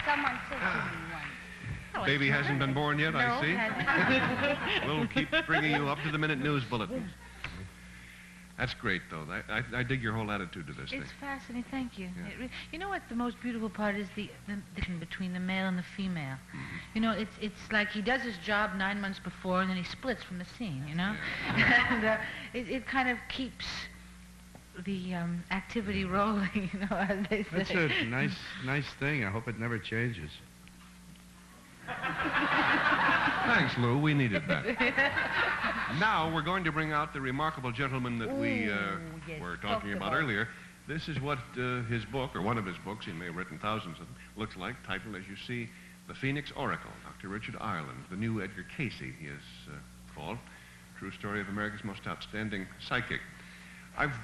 Someone said to me once. Oh, Baby hasn't been born yet, no, I see. hasn't. We'll keep bringing you up-to-the-minute news bulletins. That's great, though. I dig your whole attitude to this thing. It's fascinating. Thank you. Yeah. You know what the most beautiful part is? The difference between the male and the female. You know, it's like he does his job 9 months before, and then he splits from the scene, you know? Yeah. And it kind of keeps the activity rolling, you know, as they say. That's a nice thing. I hope it never changes. Thanks, Lou. We needed that. Now we're going to bring out the remarkable gentleman that we yes, were talking about earlier. This is what his book, or one of his books, he may have written thousands of them, looks like, titled, as you see, The Phoenix Oracle, Dr. Richard Ireland, the new Edgar Casey, he is called. True story of America's most outstanding psychic. I've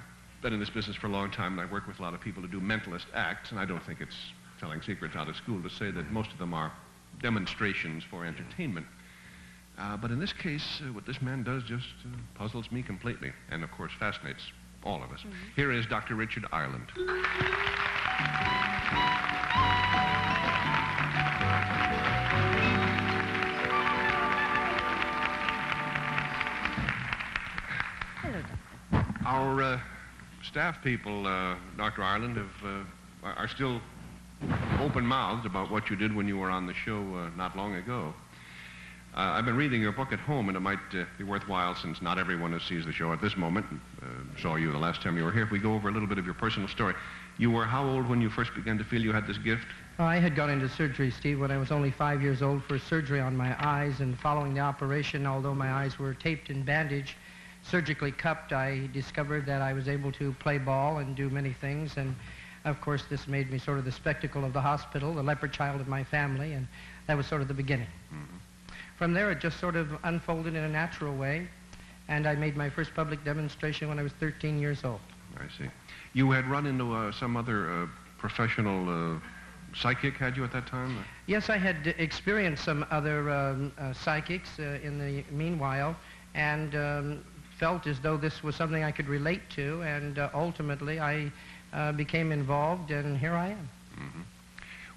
been in this business for a long time, and I've worked with a lot of people to do mentalist acts, and I don't think it's telling secrets out of school to say that most of them are demonstrations for entertainment. But in this case, what this man does just puzzles me completely, and of course fascinates all of us. Here is Dr. Richard Ireland. Our staff people, Dr. Ireland, are still open-mouthed about what you did when you were on the show not long ago. I've been reading your book at home, and it might be worthwhile, since not everyone who sees the show at this moment saw you the last time you were here, if we go over a little bit of your personal story. You were how old when you first began to feel you had this gift? I had gone into surgery, Steve, when I was only 5 years old for surgery on my eyes, and following the operation, although my eyes were taped and bandaged, surgically cupped, I discovered that I was able to play ball and do many things, and of course this made me sort of the spectacle of the hospital, the leper child of my family, and that was sort of the beginning. From there, it just sort of unfolded in a natural way, and I made my first public demonstration when I was 13 years old. I see. You had run into some other professional psychic, had you, at that time? Yes, I had experienced some other psychics in the meanwhile, and felt as though this was something I could relate to, and ultimately I became involved, and here I am.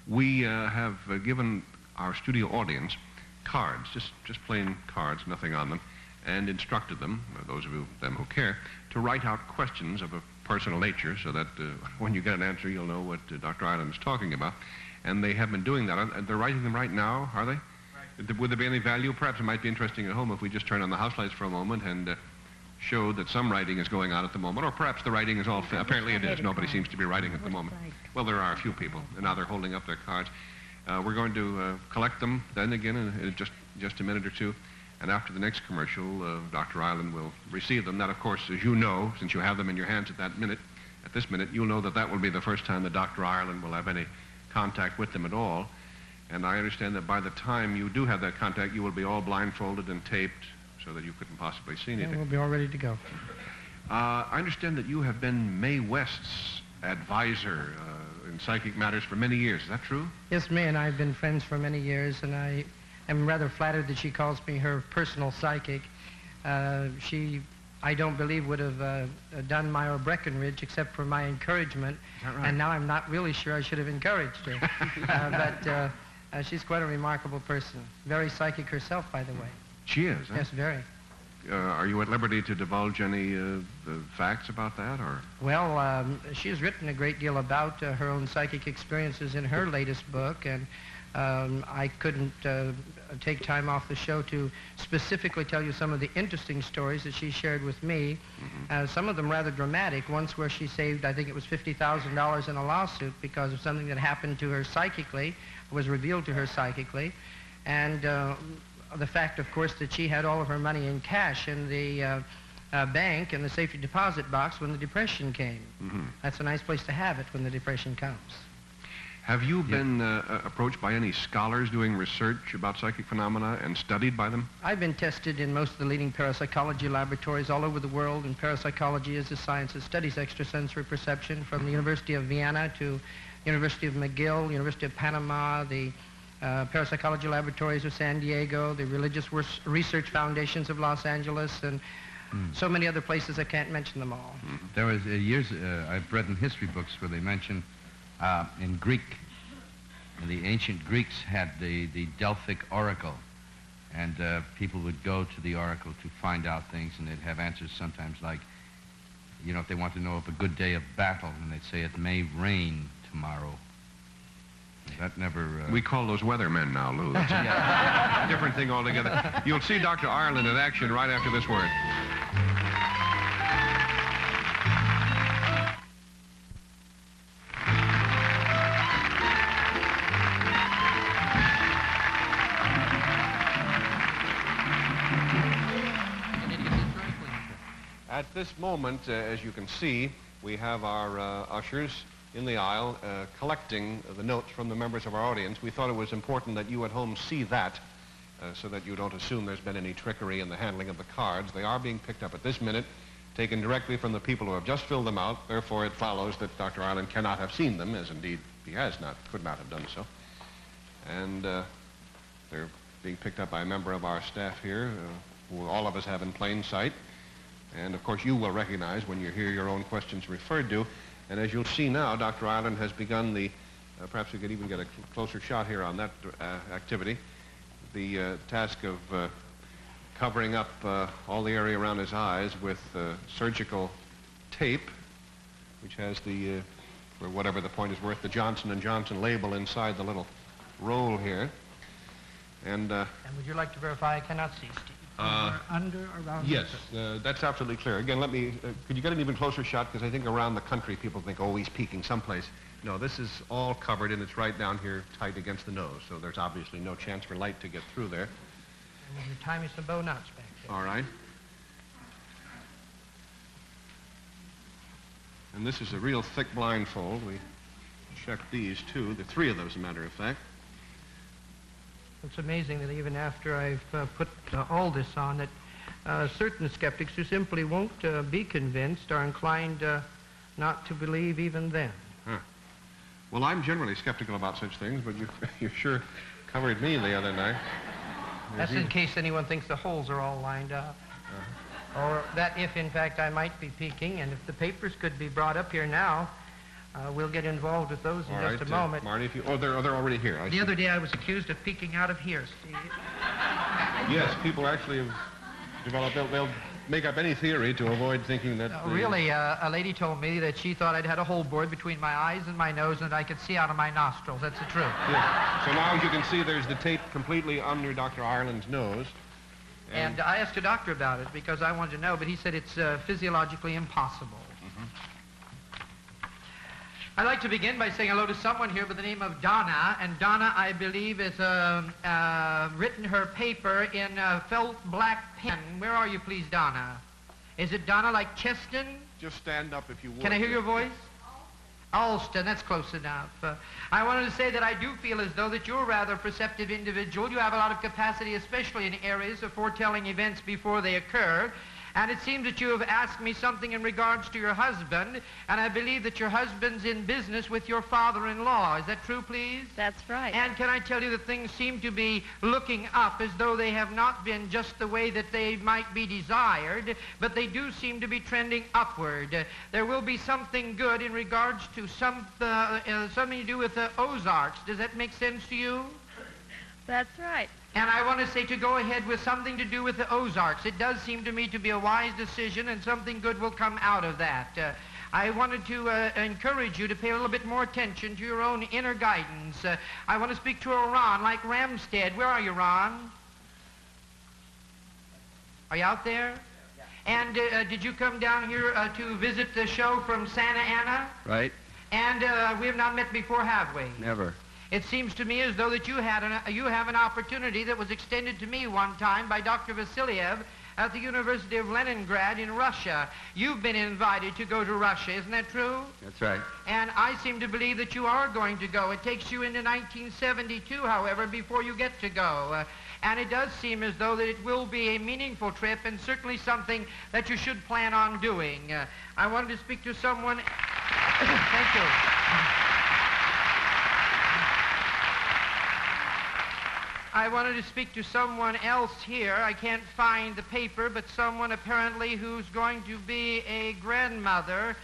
We have given our studio audience cards, just plain cards, nothing on them, and instructed them, those of them who care, to write out questions of a personal nature, so that when you get an answer, you'll know what Dr. Ireland is talking about. And they have been doing that. They're writing them right now, are they? Right. Would there be any value? Perhaps it might be interesting at home if we just turn on the house lights for a moment and show that some writing is going on at the moment, or perhaps the writing is all... Apparently it is. Nobody seems to be writing at the moment. Well, there are a few people, and now they're holding up their cards. We're going to collect them then again in just a minute or two, and after the next commercial, Dr. Ireland will receive them. That, of course, as you know, since you have them in your hands at this minute, you'll know that that will be the first time that Dr. Ireland will have any contact with them at all. And I understand that by the time you do have that contact, you will be all blindfolded and taped so that you couldn't possibly see anything. Yeah, we'll be all ready to go. I understand that you have been Mae West's advisor in psychic matters for many years. Is that true? Yes, Mae and I have been friends for many years, and I am rather flattered that she calls me her personal psychic. She, I don't believe, would have done Myra Breckenridge except for my encouragement. Is that right? And now I'm not really sure I should have encouraged her. But she's quite a remarkable person. Very psychic herself, by the way. She is, huh? Yes, very. Are you at liberty to divulge any facts about that, or? Well, she has written a great deal about her own psychic experiences in her latest book, and I couldn't take time off the show to specifically tell you some of the interesting stories that she shared with me. Some of them rather dramatic. Once where she saved, I think it was $50,000 in a lawsuit because of something that happened to her psychically, was revealed to her psychically, and the fact, of course, that she had all of her money in cash in the bank in the safety deposit box when the Depression came. That's a nice place to have it when the Depression comes. Have you been approached by any scholars doing research about psychic phenomena and studied by them? I've been tested in most of the leading parapsychology laboratories all over the world, and parapsychology is a science that studies extrasensory perception, from the University of Vienna to University of McGill, University of Panama, the parapsychology laboratories of San Diego, the religious research foundations of Los Angeles, and so many other places I can't mention them all. There was years I've read in history books where they mention in Greek the ancient Greeks had the Delphic oracle, and people would go to the oracle to find out things, and they'd have answers sometimes like, you know, if they want to know of a good day of battle, and they'd say it may rain tomorrow. That never... We call those weathermen now, Lou. That's a different thing altogether. You'll see Dr. Ireland in action right after this word. At this moment, as you can see, we have our ushers in the aisle collecting the notes from the members of our audience. We thought it was important that you at home see that so that you don't assume there's been any trickery in the handling of the cards. They are being picked up at this minute, taken directly from the people who have just filled them out. Therefore, it follows that Dr. Ireland cannot have seen them, as indeed he could not have done so. And they're being picked up by a member of our staff here, who all of us have in plain sight. And, of course, you will recognize when you hear your own questions referred to. And as you'll see now, Dr. Ireland has begun the, perhaps we could even get a closer shot here on that activity, the task of covering up all the area around his eyes with surgical tape, which has the, for whatever the point is worth, the Johnson & Johnson label inside the little roll here. And would you like to verify I cannot see, Steve? Under, around? Yes, that's absolutely clear. Again, let me, could you get an even closer shot? Because I think around the country people think, oh, he's peeking someplace. No, this is all covered, and it's right down here tight against the nose, so there's obviously no chance for light to get through there. And you tie me some bow knots back there. All right. And this is a real thick blindfold. We checked these, too. The three of them, as a matter of fact. It's amazing that even after I've put all this on, that certain skeptics who simply won't be convinced are inclined not to believe even then. Huh. Well, I'm generally skeptical about such things, but you sure covered me the other night. That's in case anyone thinks the holes are all lined up. Or that if, in fact, I might be peeking, and if the papers could be brought up here now, we'll get involved with those in just a moment. Marty, if you... Oh, they're already here. The other day I was accused of peeking out of here, Steve. Yes, people actually have developed... They'll make up any theory to avoid thinking that... Really, a lady told me that she thought I'd had a hole bored between my eyes and my nose and I could see out of my nostrils. That's the truth. Yeah. So now, as you can see, there's the tape completely under Dr. Ireland's nose. And I asked a doctor about it because I wanted to know, but he said it's physiologically impossible. I'd like to begin by saying hello to someone here by the name of Donna, and Donna, I believe, has written her paper in felt black pen. Where are you, please, Donna? Is it Donna like Cheston? Just stand up if you would. Can I hear your voice? Alston, that's close enough. I wanted to say that I do feel as though that you're a rather perceptive individual. You have a lot of capacity, especially in areas of foretelling events before they occur. And it seems that you have asked me something in regards to your husband, and I believe that your husband's in business with your father-in-law. Is that true, please? That's right. And can I tell you that things seem to be looking up as though they have not been just the way that they might be desired, but they do seem to be trending upward. There will be something good in regards to something to do with the Ozarks. Does that make sense to you? That's right. And I want to say to go ahead with something to do with the Ozarks. It does seem to me to be a wise decision, and something good will come out of that. I wanted to encourage you to pay a little bit more attention to your own inner guidance. I want to speak to a Ron, like Ramstead. Where are you, Ron? Are you out there? And did you come down here to visit the show from Santa Ana? Right. And we have not met before, have we? Never. It seems to me as though that you have an opportunity that was extended to me one time by Dr. Vasiliev at the University of Leningrad in Russia. You've been invited to go to Russia, isn't that true? That's right. And I seem to believe that you are going to go. It takes you into 1972, however, before you get to go. And it does seem as though that it will be a meaningful trip and certainly something that you should plan on doing. I wanted to speak to someone... Thank you. I wanted to speak to someone else here. I can't find the paper, but someone apparently who's going to be a grandmother.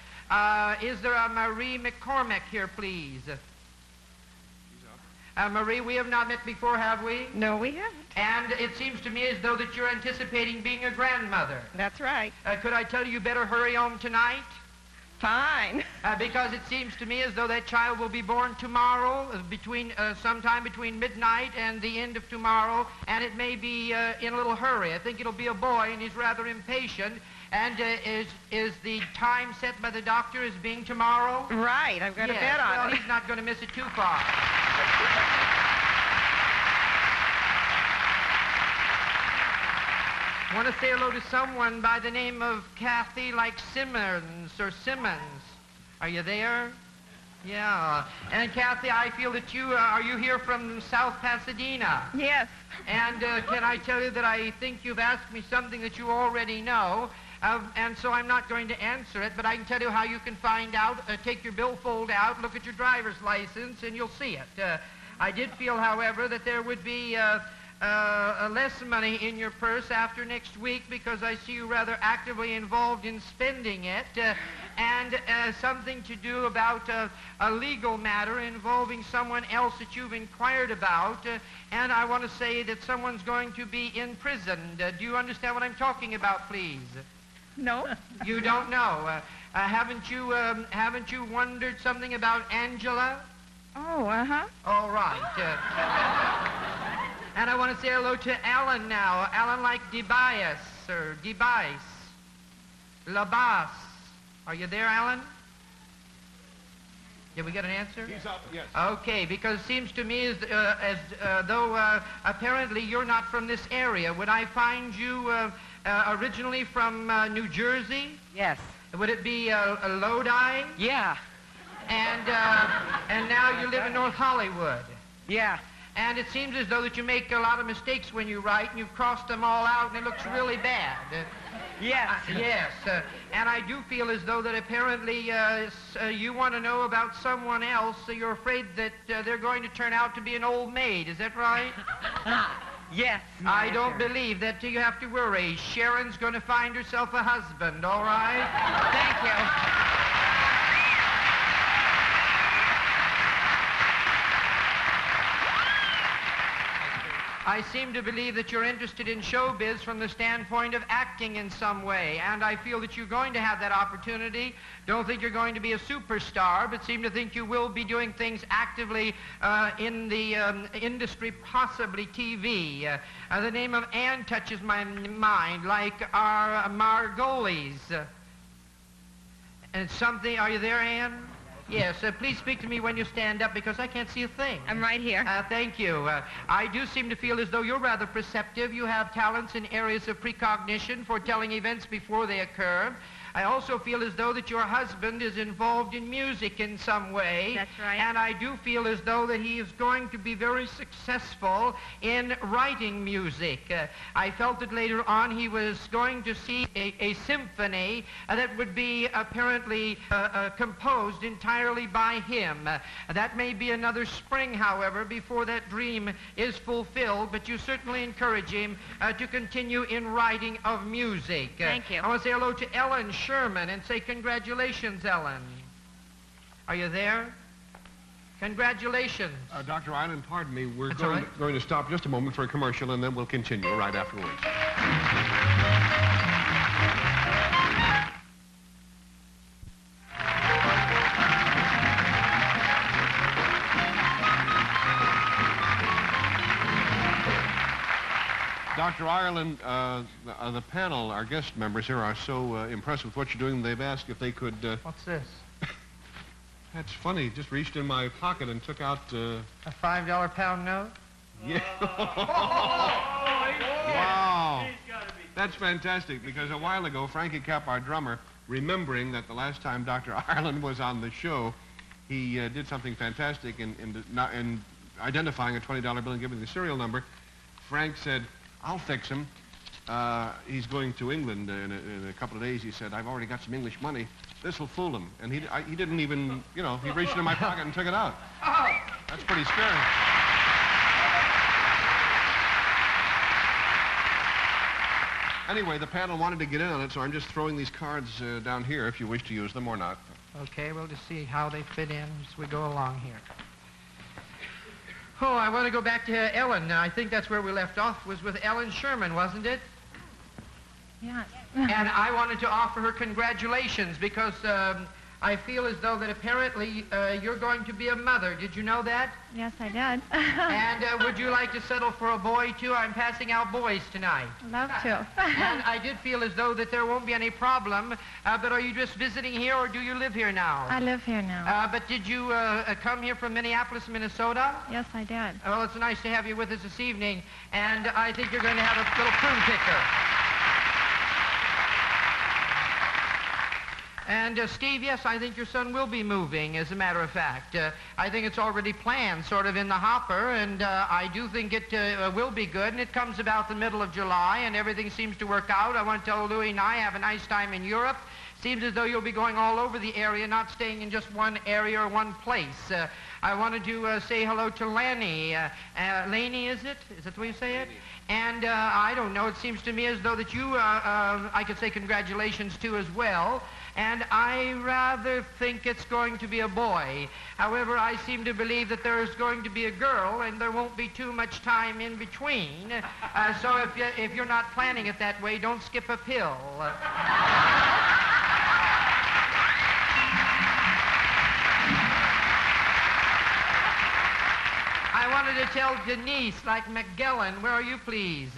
Is there a Marie McCormick here, please? Marie, we have not met before, have we? No, we haven't. And it seems to me as though that you're anticipating being a grandmother. That's right. Could I tell you better hurry home tonight? Fine. Because it seems to me as though that child will be born tomorrow, sometime between midnight and the end of tomorrow, and it may be in a little hurry. I think it'll be a boy, and he's rather impatient. And is the time set by the doctor as being tomorrow? Right. I've got a bet on well, it. he's not going to miss it too far. I want to say hello to someone by the name of Kathy, like Simmons or Simmons. Are you there? Yeah. And Kathy, I feel that are you here from South Pasadena? Yes. And can I tell you that I think you've asked me something that you already know, and so I'm not going to answer it, but I can tell you how you can find out. Take your billfold out, look at your driver's license, and you'll see it. I did feel, however, that there would be less money in your purse after next week because I see you rather actively involved in spending it, and something to do about a legal matter involving someone else that you've inquired about, and I want to say that someone's going to be imprisoned. Do you understand what I'm talking about, please? No. You don't know. Haven't you wondered something about Angela? Oh, uh-huh. All right. And I want to say hello to Alan now. Alan like DeBias, or DeBias. Labas. Are you there, Alan? Did we get an answer? He's up, yes. Okay, because it seems to me as though apparently you're not from this area. Would I find you originally from New Jersey? Yes. Would it be Lodi? Yeah. And now you live in North Hollywood. Yeah. And it seems as though that you make a lot of mistakes when you write, and you've crossed them all out, and it looks really bad. Yes. Yes. And I do feel as though that apparently you want to know about someone else, so you're afraid that they're going to turn out to be an old maid. Is that right? Yes. I don't believe that you have to worry. Sharon's going to find herself a husband, all right? Thank you. I seem to believe that you're interested in showbiz from the standpoint of acting in some way, and I feel that you're going to have that opportunity. Don't think you're going to be a superstar, but seem to think you will be doing things actively in the industry, possibly TV. The name of Anne touches my mind, like our Margolies. And something, are you there, Anne? Yes, please speak to me when you stand up because I can't see a thing. I'm right here. Thank you. I do seem to feel as though you're rather perceptive. You have talents in areas of precognition, foretelling events before they occur. I also feel as though that your husband is involved in music in some way. That's right. And I do feel as though that he is going to be very successful in writing music. I felt that later on he was going to see a symphony that would be apparently composed entirely by him. That may be another spring, however, before that dream is fulfilled, but you certainly encourage him to continue in writing of music. Thank you. I want to say hello to Ellen Sherman and say congratulations, Ellen. Are you there? Congratulations. Dr. Island, pardon me. We're That's all right. going to stop just a moment for a commercial, and then we'll continue right afterwards. Dr. Ireland, the panel, our guest members here, are so impressed with what you're doing, they've asked if they could... What's this? That's funny. Just reached in my pocket and took out... A $5 pound note? Yeah. Wow. That's fantastic, because a while ago, Frankie Capp, our drummer, remembering that the last time Dr. Ireland was on the show, he did something fantastic in identifying a $20 bill and giving the serial number. Frank said, I'll fix him. He's going to England in a couple of days. He said, I've already got some English money. This will fool him. And he didn't even, you know, he reached in my pocket and took it out. That's pretty scary. Anyway, the panel wanted to get in on it, so I'm just throwing these cards down here if you wish to use them or not. Okay, we'll just see how they fit in as we go along here. Oh, I want to go back to Ellen. I think that's where we left off, was with Ellen Sherman, wasn't it? Yes. And I wanted to offer her congratulations because I feel as though that apparently you're going to be a mother. Did you know that? Yes, I did. And would you like to settle for a boy, too? I'm passing out boys tonight. Love to. And I did feel as though that there won't be any problem, but are you just visiting here or do you live here now? I live here now. But did you come here from Minneapolis, Minnesota? Yes, I did. Well, it's nice to have you with us this evening, and I think you're going to have a little prune picker. And, Steve, yes, I think your son will be moving, as a matter of fact. I think it's already planned, sort of in the hopper, and I do think it will be good, and it comes about the middle of July, and everything seems to work out. I want to tell Louie and I have a nice time in Europe. Seems as though you'll be going all over the area, not staying in just one area or one place. I wanted to say hello to Lanny. Laney, is it? Is that the way you say it? And I don't know, it seems to me as though that you, I could say congratulations to as well. And I rather think it's going to be a boy. However, I seem to believe that there is going to be a girl, and there won't be too much time in between. So if you're not planning it that way, don't skip a pill. I wanted to tell Denise, like Magellan, where are you, please?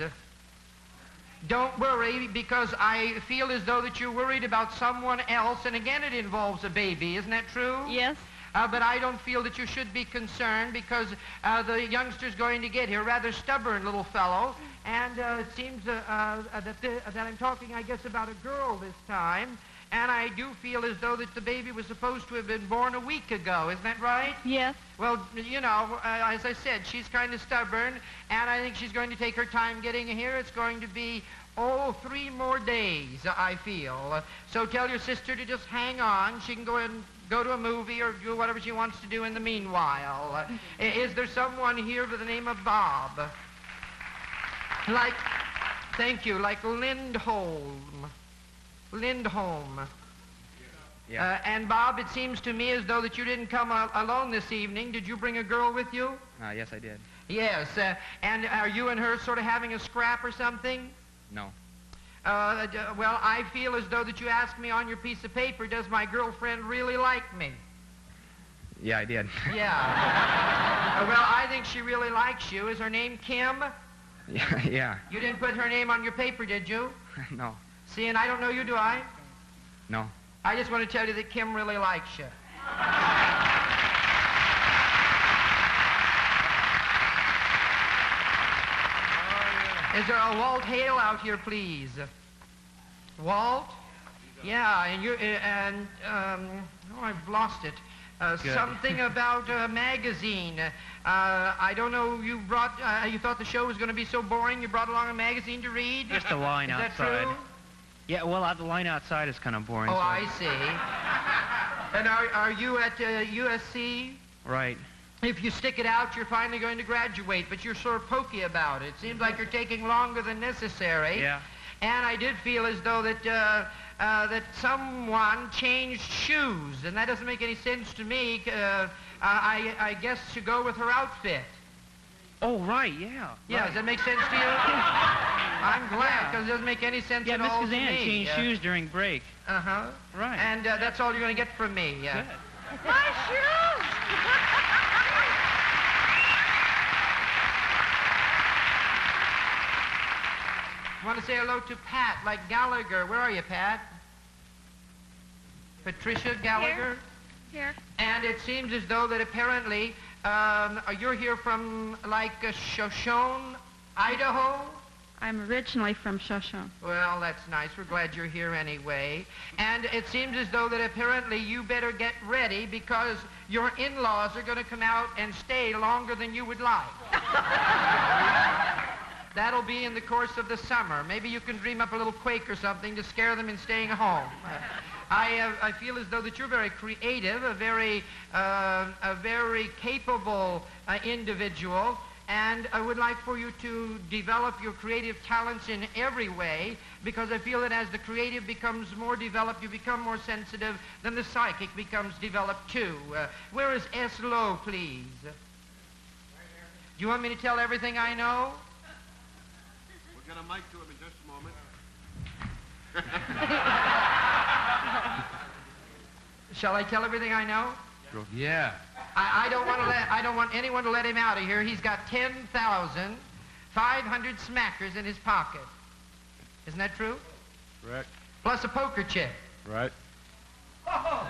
Don't worry, because I feel as though that you're worried about someone else, and again it involves a baby. Isn't that true? Yes. But I don't feel that you should be concerned because the youngster's going to get here, rather stubborn little fellow, and it seems that I'm talking, I guess, about a girl this time, and I do feel as though that the baby was supposed to have been born a week ago. Isn't that right? Yes. Well, you know, as I said, she's kind of stubborn, and I think she's going to take her time getting here. It's going to be, 3 more days, I feel. So tell your sister to just hang on. She can go and go to a movie or do whatever she wants to do in the meanwhile. Is there someone here by the name of Bob? Thank you, like Lindholm. Yeah. And Bob, it seems to me as though that you didn't come alone this evening. Did you bring a girl with you? Yes, I did. Yes. And are you and her sort of having a scrap or something? No. Well, I feel as though that you asked me on your piece of paper, does my girlfriend really like me? Yeah, I did. Yeah. Well, I think she really likes you. Is her name Kim? Yeah. You didn't put her name on your paper, did you? No. See, and I don't know you, do I? No. I just want to tell you that Kim really likes you. Is there a Walt Hale out here, please? Walt? Yeah, and I've lost it. Something about a magazine. I don't know, you thought the show was going to be so boring, you brought along a magazine to read? Just a line Is outside. that true? Yeah, well, the line outside is kind of boring. Oh, so- I see. And are you at USC? Right. If you stick it out, you're finally going to graduate, but you're sort of pokey about it. Seems like you're taking longer than necessary. Yeah. And I did feel as though that that someone changed shoes, and that doesn't make any sense to me. I guess to go with her outfit. Oh, right, yeah. Yeah, right. does that make sense to you? I'm glad, because it doesn't make any sense Yeah, at Miss all to Kazan me. changed shoes during break. Uh-huh. Right. And that's all you're going to get from me. Good. My shoes! I want to say hello to Pat, like Gallagher. Where are you, Pat? Patricia Gallagher? Here. And it seems as though that apparently you're here from, like, Shoshone, Idaho? I'm originally from Shoshone. Well, that's nice. We're glad you're here anyway. And it seems as though that apparently you better get ready because your in-laws are going to come out and stay longer than you would like. That'll be in the course of the summer. Maybe you can dream up a little quake or something to scare them in staying home. I feel as though that you're very creative, a very capable individual, and I would like for you to develop your creative talents in every way, because I feel that as the creative becomes more developed, you become more sensitive, then the psychic becomes developed too. Where is S. Lowe, please? Do you want me to tell everything I know? We'll get a mic to him in just a moment. Shall I tell everything I know? Yeah. I don't want anyone to let him out of here. He's got 10,500 smackers in his pocket. Isn't that true? Correct. Plus a poker chip. Right. Oh.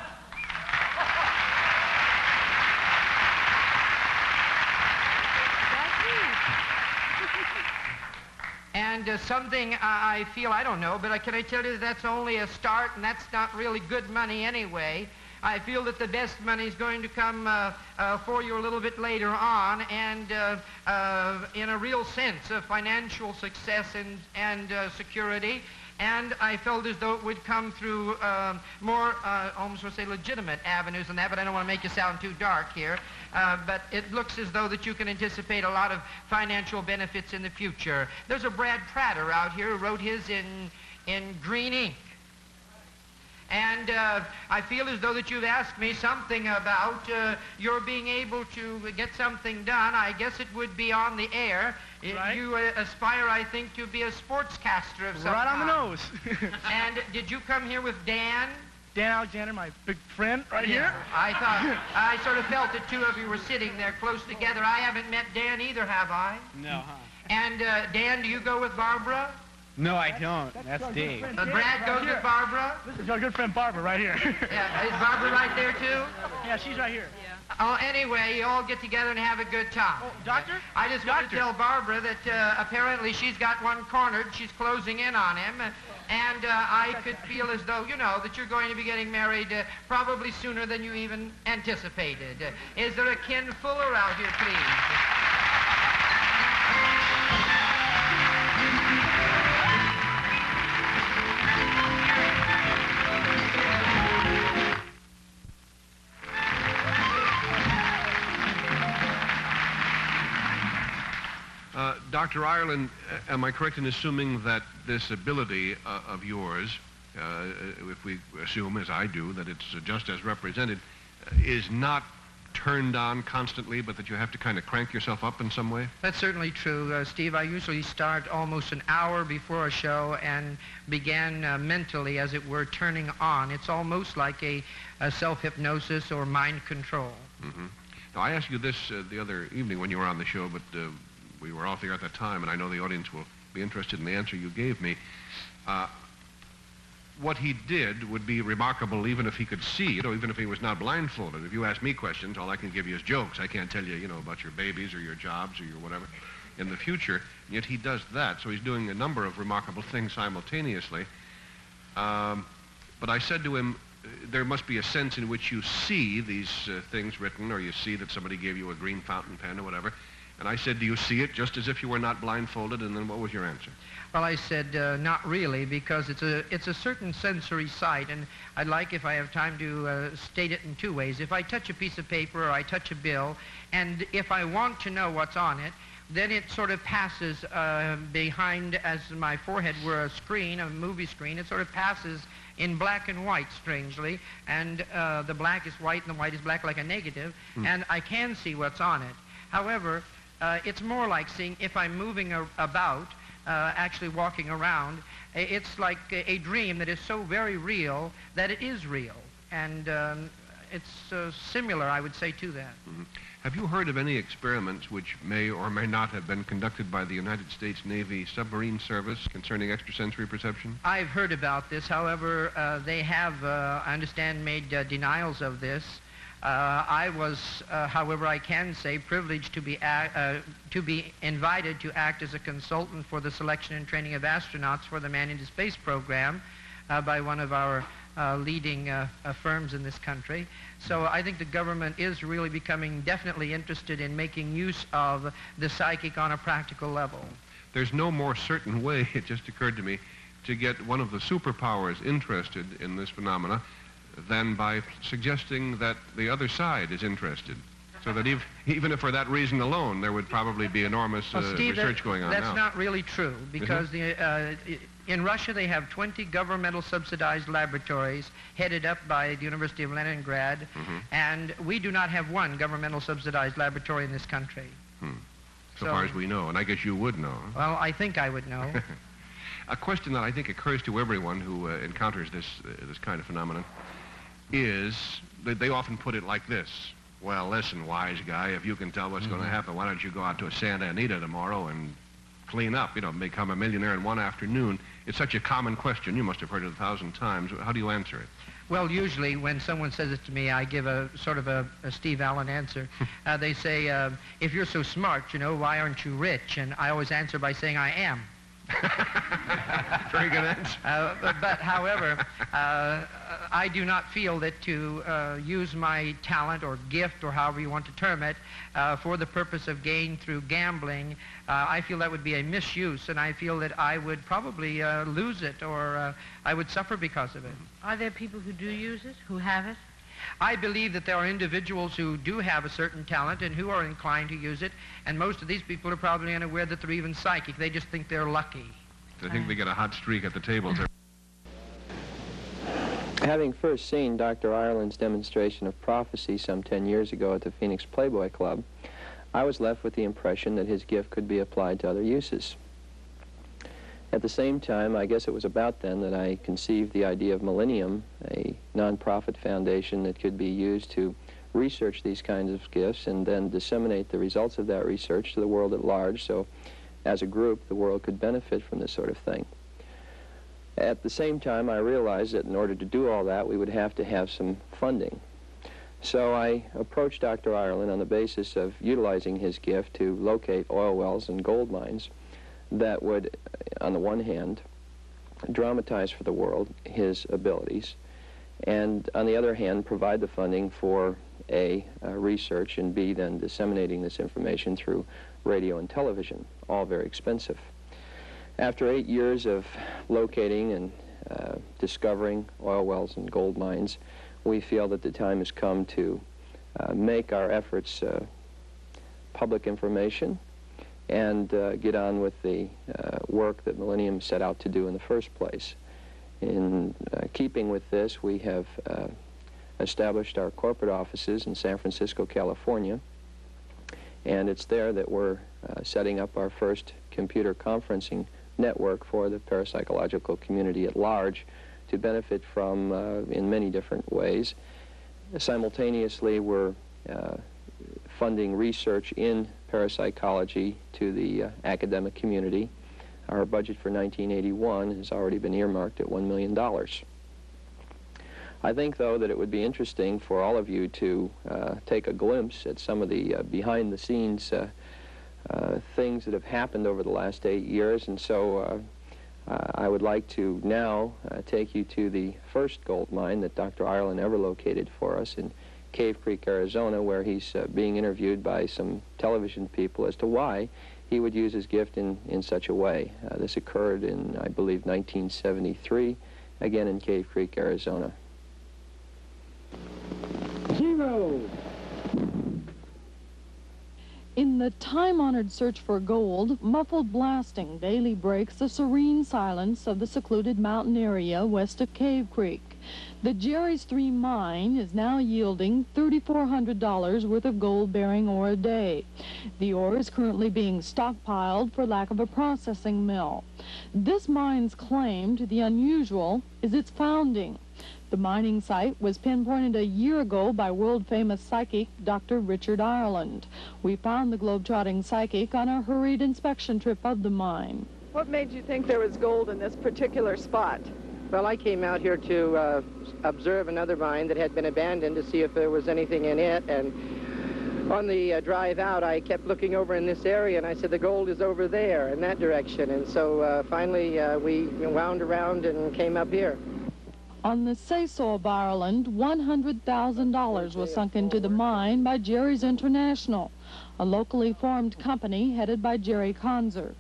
And something I feel, I don't know, but can I tell you that that's only a start, and that's not really good money anyway. I feel that the best money is going to come for you a little bit later on, and in a real sense of financial success and security. And I felt as though it would come through more, almost want to say legitimate avenues than that, but I don't want to make you sound too dark here. But it looks as though that you can anticipate a lot of financial benefits in the future. There's a Brad Prater out here who wrote his in green ink. And I feel as though that you've asked me something about your being able to get something done. I guess it would be on the air. Right. You aspire, I think, to be a sportscaster of some Right on the kind. nose. And did you come here with Dan? Dan Alexander, my big friend, right here. I thought, I sort of felt the two of you were sitting there close together. I haven't met Dan either, have I? No, huh? And Dan, do you go with Barbara? No, I don't. That's Dave. Brad goes with Barbara? This is our good friend Barbara right here. Yeah, is Barbara right there too? Yeah, she's right here. Oh, anyway, you all get together and have a good time. Oh, doctor? I just want to Doctor. tell Barbara that apparently she's got one cornered. She's closing in on him. And I could feel as though, you know, that you're going to be getting married probably sooner than you even anticipated. Is there a Ken Fuller out here, please? Dr. Ireland, am I correct in assuming that this ability of yours, if we assume, as I do, that it's just as represented, is not turned on constantly, but that you have to kind of crank yourself up in some way? That's certainly true, Steve. I usually start almost an hour before a show and begin mentally, as it were, turning on. It's almost like a self-hypnosis or mind control. Mm-hmm. Now, I asked you this the other evening when you were on the show, but we were off the air at that time, and I know the audience will be interested in the answer you gave me. What he did would be remarkable even if he could see it, or even if he was not blindfolded. If you ask me questions, all I can give you is jokes. I can't tell you, you know, about your babies or your jobs or your whatever in the future. And yet he does that, so he's doing a number of remarkable things simultaneously. But I said to him, there must be a sense in which you see these things written, or you see that somebody gave you a green fountain pen or whatever. And I said, do you see it just as if you were not blindfolded? And then what was your answer? Well, I said, not really, because it's a certain sensory sight, and I'd like, if I have time, to state it in two ways. If I touch a piece of paper or I touch a bill, and if I want to know what's on it, then it sort of passes behind, as my forehead were a screen, a movie screen, it sort of passes in black and white, strangely, and the black is white and the white is black, like a negative, and I can see what's on it. However, it's more like seeing, if I'm moving about, actually walking around, it's like a dream that is so very real that it is real. And it's similar, I would say, to that. Mm-hmm. Have you heard of any experiments which may or may not have been conducted by the United States Navy Submarine Service concerning extrasensory perception? I've heard about this. However, they have, I understand, made denials of this. I was, however, I can say, privileged to be invited to act as a consultant for the selection and training of astronauts for the Manned into Space program by one of our leading firms in this country. So I think the government is really becoming definitely interested in making use of the psychic on a practical level. There's no more certain way, it just occurred to me, to get one of the superpowers interested in this phenomena than by suggesting that the other side is interested. So that even if for that reason alone, there would probably be enormous Steve, research going on now. That's not really true, because in Russia they have 20 governmental subsidized laboratories headed up by the University of Leningrad, and we do not have one governmental subsidized laboratory in this country. so far as we know, and I guess you would know. Well, I think I would know. A question that I think occurs to everyone who encounters this kind of phenomenon is that they often put it like this. Well, listen, wise guy, if you can tell what's going to happen, why don't you go out to a Santa Anita tomorrow and clean up, become a millionaire in one afternoon? It's such a common question. You must have heard it 1,000 times. How do you answer it? Well, usually when someone says it to me, I give a sort of a Steve Allen answer. They say, if you're so smart, why aren't you rich? And I always answer by saying I am. Very good answer. But however, I do not feel that to use my talent or gift or however you want to term it for the purpose of gain through gambling, I feel that would be a misuse, and I feel that I would probably lose it or I would suffer because of it. Are there people who do use it, who have it? I believe that there are individuals who do have a certain talent and who are inclined to use it, and most of these people are probably unaware that they're even psychic. They just think they're lucky. They think they get a hot streak at the tables. Having first seen Dr. Ireland's demonstration of prophecy some 10 years ago at the Phoenix Playboy Club, I was left with the impression that his gift could be applied to other uses. At the same time, I guess it was about then that I conceived the idea of Millennium, a non-profit foundation that could be used to research these kinds of gifts and then disseminate the results of that research to the world at large, so as a group the world could benefit from this sort of thing. At the same time, I realized that in order to do all that, we would have to have some funding. So I approached Dr. Ireland on the basis of utilizing his gift to locate oil wells and gold mines that would, on the one hand, dramatize for the world his abilities, and on the other hand, provide the funding for A, research, and B, then disseminating this information through radio and television, all very expensive. After 8 years of locating and discovering oil wells and gold mines, we feel that the time has come to make our efforts public information and get on with the work that Millennium set out to do in the first place. In keeping with this, we have established our corporate offices in San Francisco, California, and it's there that we're setting up our first computer conferencing network for the parapsychological community at large to benefit from in many different ways. Simultaneously, we're funding research in parapsychology to the academic community. Our budget for 1981 has already been earmarked at $1 million. I think, though, that it would be interesting for all of you to take a glimpse at some of the behind-the-scenes things that have happened over the last 8 years, and so I would like to now take you to the first gold mine that Dr. Ireland ever located for us in Cave Creek, Arizona, where he's being interviewed by some television people as to why he would use his gift in such a way. This occurred in, I believe, 1973, again in Cave Creek, Arizona. 0. In the time-honored search for gold, muffled blasting daily breaks the serene silence of the secluded mountain area west of Cave Creek. The Jerry's 3 mine is now yielding $3,400 worth of gold-bearing ore a day. The ore is currently being stockpiled for lack of a processing mill. This mine's claim to the unusual is its founding. The mining site was pinpointed a year ago by world-famous psychic Dr. Richard Ireland. We found the globe-trotting psychic on a hurried inspection trip of the mine. What made you think there was gold in this particular spot? Well, I came out here to observe another mine that had been abandoned to see if there was anything in it, and on the drive out, I kept looking over in this area, and I said, the gold is over there, in that direction, and so finally we wound around and came up here. On the say-so of Ireland, $100,000 was sunk into the mine by Jerry's International, a locally formed company headed by Jerry Conzer.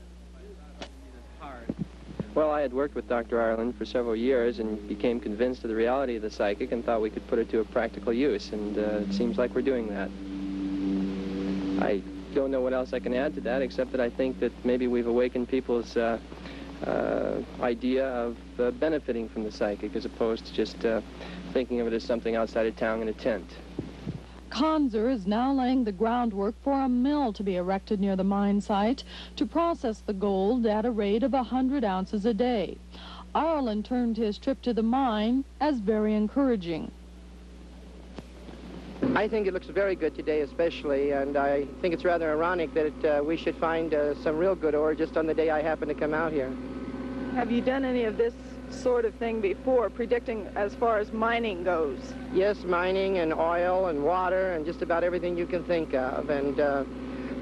Well, I had worked with Dr. Ireland for several years and became convinced of the reality of the psychic and thought we could put it to a practical use, and it seems like we're doing that. I don't know what else I can add to that, except that I think that maybe we've awakened people's idea of benefiting from the psychic as opposed to just thinking of it as something outside of town in a tent. Conzer is now laying the groundwork for a mill to be erected near the mine site to process the gold at a rate of 100 ounces a day. Ireland turned his trip to the mine as very encouraging. I think it looks very good today especially, and I think it's rather ironic that we should find some real good ore just on the day I happen to come out here. Have you done any of this sort of thing before, predicting as far as mining goes? Yes, mining and oil and water and just about everything you can think of. And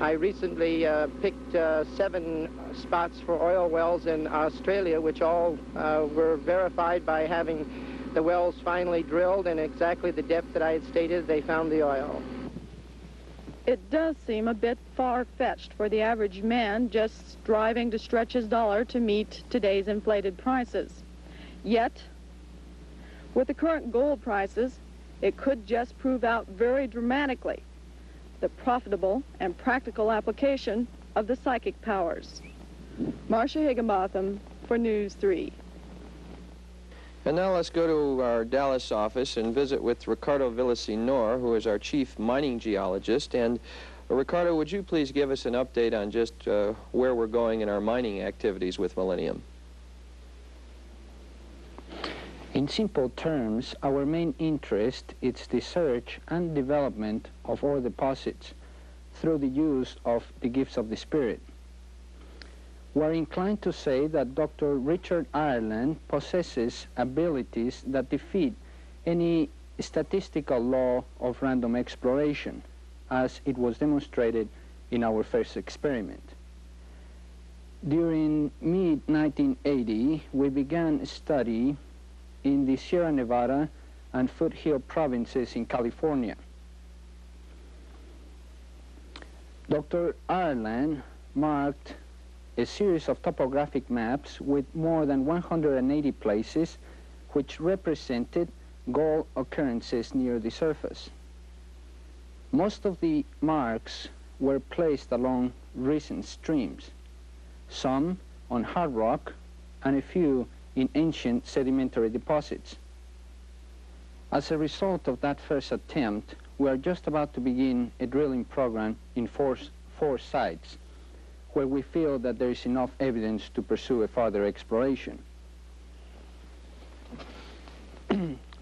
I recently picked 7 spots for oil wells in Australia, which all were verified by having the wells finally drilled and exactly the depth that I had stated. They found the oil. It does seem a bit far-fetched for the average man just striving to stretch his dollar to meet today's inflated prices. Yet, with the current gold prices, it could just prove out very dramatically the profitable and practical application of the psychic powers. Marcia Higginbotham for News 3. And now let's go to our Dallas office and visit with Ricardo Villaseñor, who is our chief mining geologist. And Ricardo, would you please give us an update on just where we're going in our mining activities with Millennium? In simple terms, our main interest is the search and development of ore deposits through the use of the gifts of the Spirit. We're inclined to say that Dr. Richard Ireland possesses abilities that defeat any statistical law of random exploration, as it was demonstrated in our first experiment. During mid-1980, we began a study in the Sierra Nevada and Foothill provinces in California. Dr. Ireland marked a series of topographic maps with more than 180 places which represented gold occurrences near the surface. Most of the marks were placed along recent streams, some on hard rock and a few in ancient sedimentary deposits. As a result of that first attempt, we are just about to begin a drilling program in four sites where we feel that there is enough evidence to pursue a further exploration.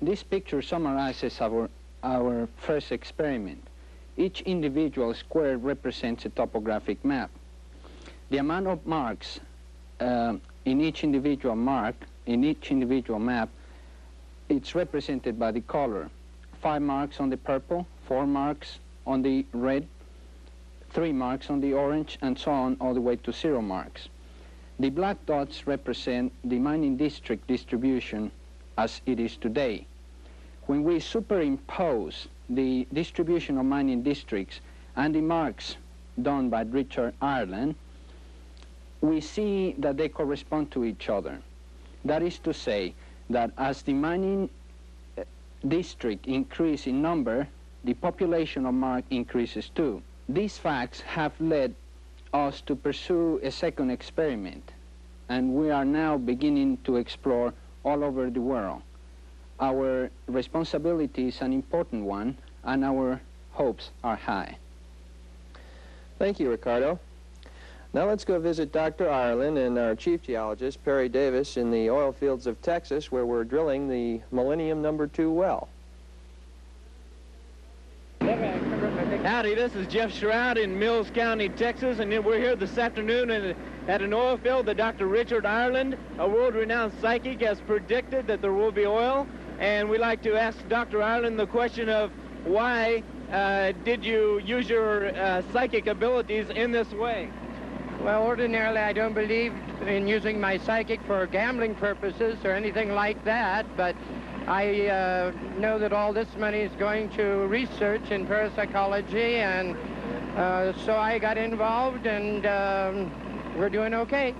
This picture summarizes our first experiment. Each individual square represents a topographic map. The amount of marks in each individual map, it's represented by the color. 5 marks on the purple, 4 marks on the red, 3 marks on the orange, and so on all the way to 0 marks. The black dots represent the mining district distribution as it is today. When we superimpose the distribution of mining districts and the marks done by Richard Ireland, we see that they correspond to each other. That is to say that as the mining district increases in number, the population of mark increases too. These facts have led us to pursue a second experiment, and we are now beginning to explore all over the world. Our responsibility is an important one, and our hopes are high. Thank you, Ricardo. Now let's go visit Dr. Ireland and our chief geologist, Perry Davis, in the oil fields of Texas, where we're drilling the Millennium No. 2 well. Howdy, this is Jeff Shroud in Mills County, Texas, and we're here this afternoon at an oil field that Dr. Richard Ireland, a world-renowned psychic, has predicted that there will be oil. And we'd like to ask Dr. Ireland the question of why did you use your psychic abilities in this way? Well, ordinarily I don't believe in using my psychic for gambling purposes or anything like that, but I know that all this money is going to research in parapsychology, and so I got involved, and we're doing okay.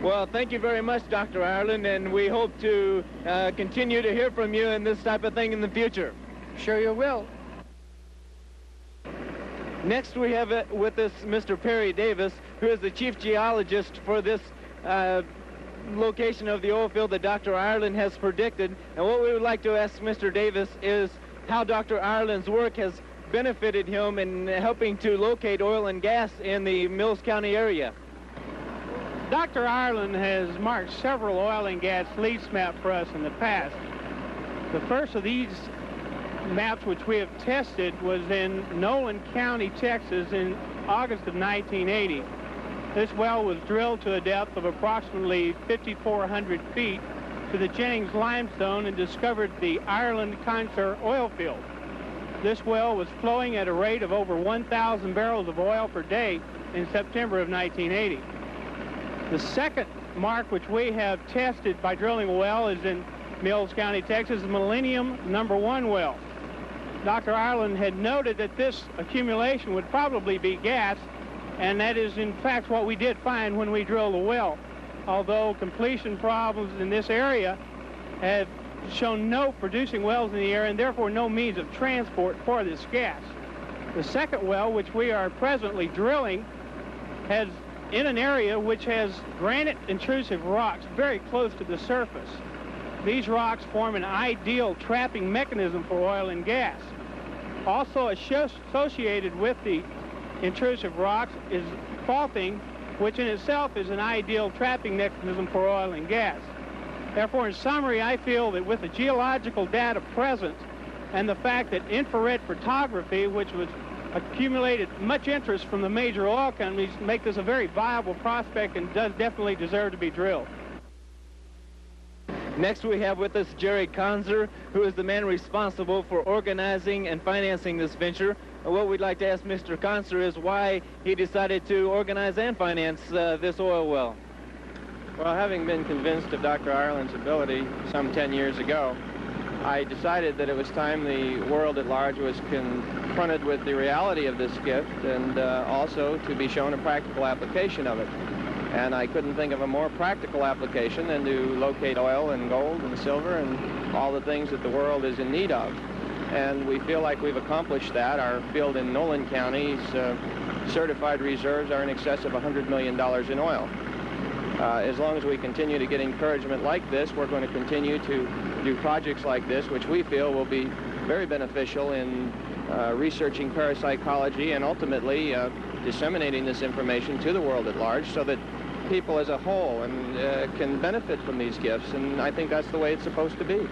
Well, thank you very much, Dr. Ireland, and we hope to continue to hear from you in this type of thing in the future. Sure you will. Next we have with us Mr. Perry Davis, who is the chief geologist for this location of the oil field that Dr. Ireland has predicted. And what we would like to ask Mr. Davis is how Dr. Ireland's work has benefited him in helping to locate oil and gas in the Mills County area. Dr. Ireland has marked several oil and gas lease maps for us in the past. The first of these maps which we have tested was in Nolan County, Texas in August of 1980. This well was drilled to a depth of approximately 5,400 feet to the Jennings limestone and discovered the Ireland Conser oil field. This well was flowing at a rate of over 1,000 barrels of oil per day in September of 1980. The second mark which we have tested by drilling a well is in Mills County, Texas, Millennium number 1 well. Dr. Ireland had noted that this accumulation would probably be gas, and that is in fact what we did find when we drilled the well. Although completion problems in this area have shown no producing wells in the area and therefore no means of transport for this gas. The second well, which we are presently drilling, has in an area which has granite intrusive rocks very close to the surface. These rocks form an ideal trapping mechanism for oil and gas. Also associated with the intrusive rocks is faulting, which in itself is an ideal trapping mechanism for oil and gas. Therefore, in summary, I feel that with the geological data present and the fact that infrared photography, which was accumulated much interest from the major oil companies, make this a very viable prospect and does definitely deserve to be drilled. Next we have with us Jerry Conser, who is the man responsible for organizing and financing this venture. What we'd like to ask Mr. Conser is why he decided to organize and finance this oil well. Well, having been convinced of Dr. Ireland's ability some 10 years ago, I decided that it was time the world at large was confronted with the reality of this gift and also to be shown a practical application of it. And I couldn't think of a more practical application than to locate oil and gold and silver and all the things that the world is in need of. And we feel like we've accomplished that. Our field in Nolan County's certified reserves are in excess of $100 million in oil. As long as we continue to get encouragement like this, we're going to continue to do projects like this, which we feel will be very beneficial in researching parapsychology and ultimately disseminating this information to the world at large so that people as a whole can benefit from these gifts, and I think that's the way it's supposed to be.